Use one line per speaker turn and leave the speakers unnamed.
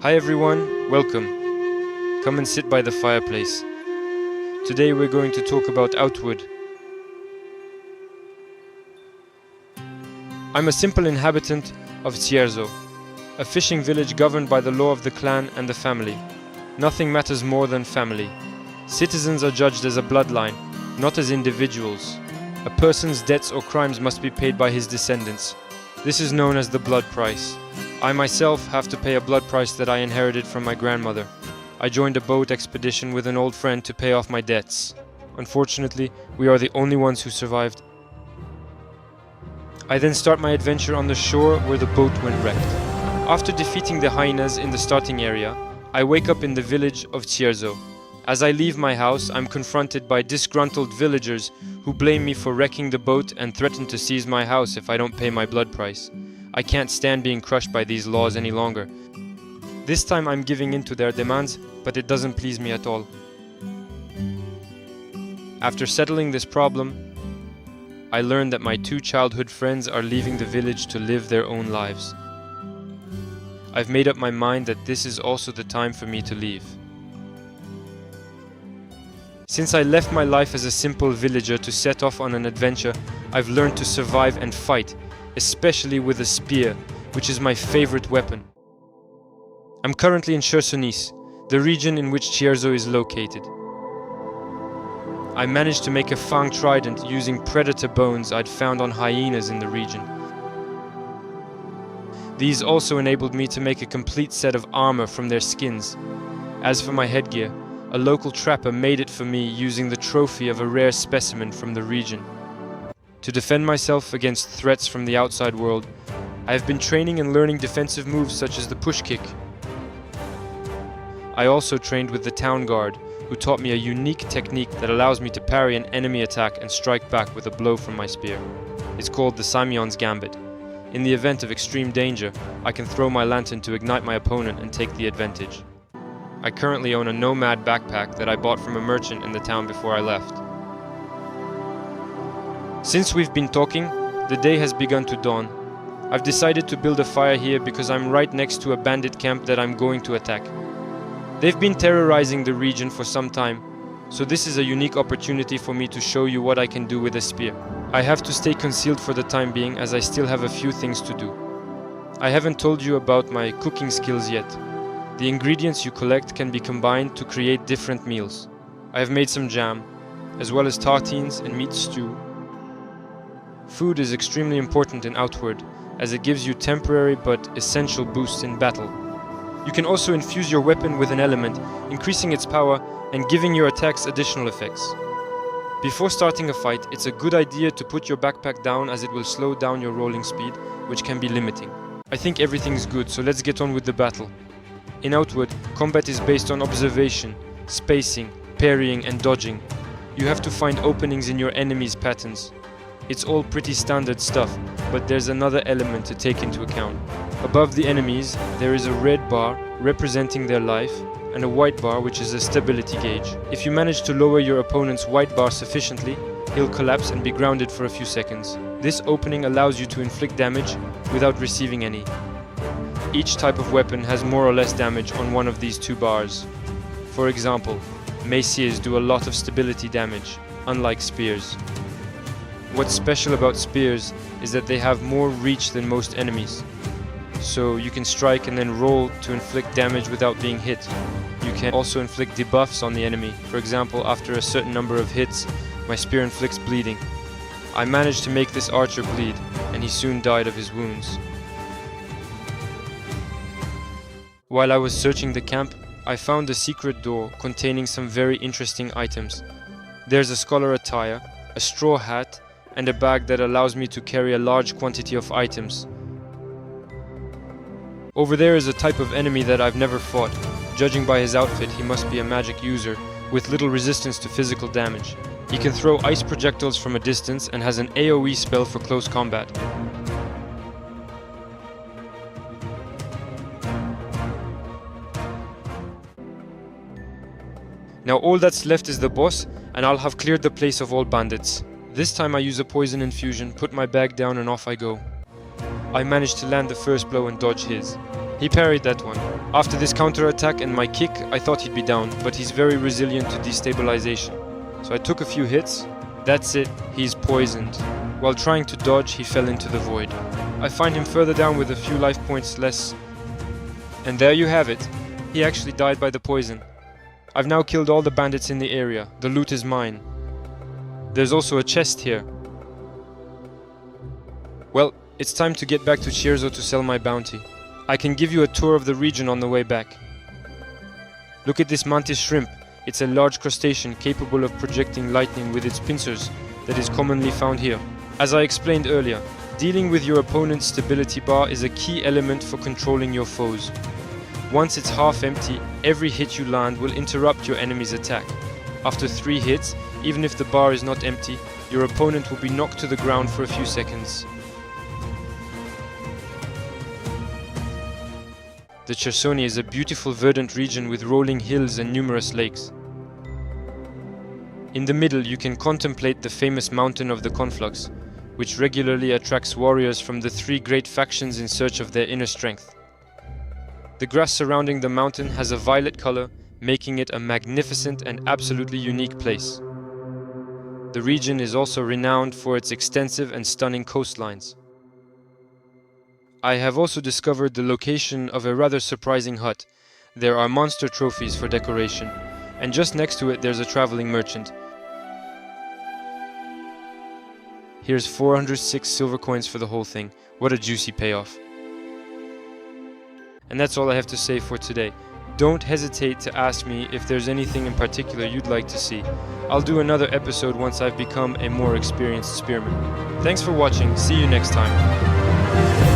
Hi everyone, welcome. Come and sit by the fireplace. Today we're going to talk about Outwood. I'm a simple inhabitant of Cierzo, a fishing village governed by the law of the clan and the family. Nothing matters more than family. Citizens are judged as a bloodline, not as individuals. A person's debts or crimes must be paid by his descendants. This is known as the blood price. I myself have to pay a blood price that I inherited from my grandmother. I joined a boat expedition with an old friend to pay off my debts. Unfortunately, we are the only ones who survived. I then start my adventure on the shore where the boat went wrecked. After defeating the hyenas in the starting area, I wake up in the village of Cierzo. As I leave my house, I'm confronted by disgruntled villagers who blame me for wrecking the boat and threaten to seize my house if I don't pay my blood price. I can't stand being crushed by these laws any longer. This time I'm giving in to their demands, but it doesn't please me at all. After settling this problem, I learned that my two childhood friends are leaving the village to live their own lives. I've made up my mind that this is also the time for me to leave. Since I left my life as a simple villager to set off on an adventure, I've learned to survive and fight, especially with a spear, which is my favorite weapon. I'm currently in Chersonese, the region in which Cierzo is located. I managed to make a fang trident using predator bones I'd found on hyenas in the region. These also enabled me to make a complete set of armor from their skins. As for my headgear, a local trapper made it for me using the trophy of a rare specimen from the region. To defend myself against threats from the outside world, I have been training and learning defensive moves such as the push kick. I also trained with the town guard, who taught me a unique technique that allows me to parry an enemy attack and strike back with a blow from my spear. It's called the Simeon's Gambit. In the event of extreme danger, I can throw my lantern to ignite my opponent and take the advantage. I currently own a nomad backpack that I bought from a merchant in the town before I left. Since we've been talking, the day has begun to dawn. I've decided to build a fire here because I'm right next to a bandit camp that I'm going to attack. They've been terrorizing the region for some time, so this is a unique opportunity for me to show you what I can do with a spear. I have to stay concealed for the time being as I still have a few things to do. I haven't told you about my cooking skills yet. The ingredients you collect can be combined to create different meals. I have made some jam, as well as tartines and meat stew. Food is extremely important in Outward, as it gives you temporary but essential boosts in battle. You can also infuse your weapon with an element, increasing its power and giving your attacks additional effects. Before starting a fight, it's a good idea to put your backpack down as it will slow down your rolling speed, which can be limiting. I think everything's good, so let's get on with the battle. In Outward, combat is based on observation, spacing, parrying and dodging. You have to find openings in your enemy's patterns. It's all pretty standard stuff, but there's another element to take into account. Above the enemies, there is a red bar representing their life and a white bar which is a stability gauge. If you manage to lower your opponent's white bar sufficiently, he'll collapse and be grounded for a few seconds. This opening allows you to inflict damage without receiving any. Each type of weapon has more or less damage on one of these two bars. For example, maces do a lot of stability damage, unlike spears. What's special about spears is that they have more reach than most enemies. So you can strike and then roll to inflict damage without being hit. You can also inflict debuffs on the enemy. For example, after a certain number of hits, my spear inflicts bleeding. I managed to make this archer bleed, and he soon died of his wounds. While I was searching the camp, I found a secret door containing some very interesting items. There's a scholar attire, a straw hat, and a bag that allows me to carry a large quantity of items. Over there is a type of enemy that I've never fought. Judging by his outfit, he must be a magic user, with little resistance to physical damage. He can throw ice projectiles from a distance and has an AoE spell for close combat. Now all that's left is the boss, and I'll have cleared the place of all bandits. This time I use a poison infusion, put my bag down and off I go. I managed to land the first blow and dodge his. He parried that one. After this counterattack and my kick, I thought he'd be down, but he's very resilient to destabilization. So I took a few hits. That's it, he's poisoned. While trying to dodge, he fell into the void. I find him further down with a few life points less. And there you have it. He actually died by the poison. I've now killed all the bandits in the area. The loot is mine. There's also a chest here. Well, it's time to get back to Cierzo to sell my bounty. I can give you a tour of the region on the way back. Look at this mantis shrimp. It's a large crustacean capable of projecting lightning with its pincers that is commonly found here. As I explained earlier, dealing with your opponent's stability bar is a key element for controlling your foes. Once it's half empty, every hit you land will interrupt your enemy's attack. After 3 hits, even if the bar is not empty, your opponent will be knocked to the ground for a few seconds. The Chersoni is a beautiful verdant region with rolling hills and numerous lakes. In the middle you can contemplate the famous Mountain of the Conflux, which regularly attracts warriors from the 3 great factions in search of their inner strength. The grass surrounding the mountain has a violet color, making it a magnificent and absolutely unique place. The region is also renowned for its extensive and stunning coastlines. I have also discovered the location of a rather surprising hut. There are monster trophies for decoration, and just next to it there's a traveling merchant. Here's 406 silver coins for the whole thing. What a juicy payoff. And that's all I have to say for today. Don't hesitate to ask me if there's anything in particular you'd like to see. I'll do another episode once I've become a more experienced spearman. Thanks for watching. See you next time.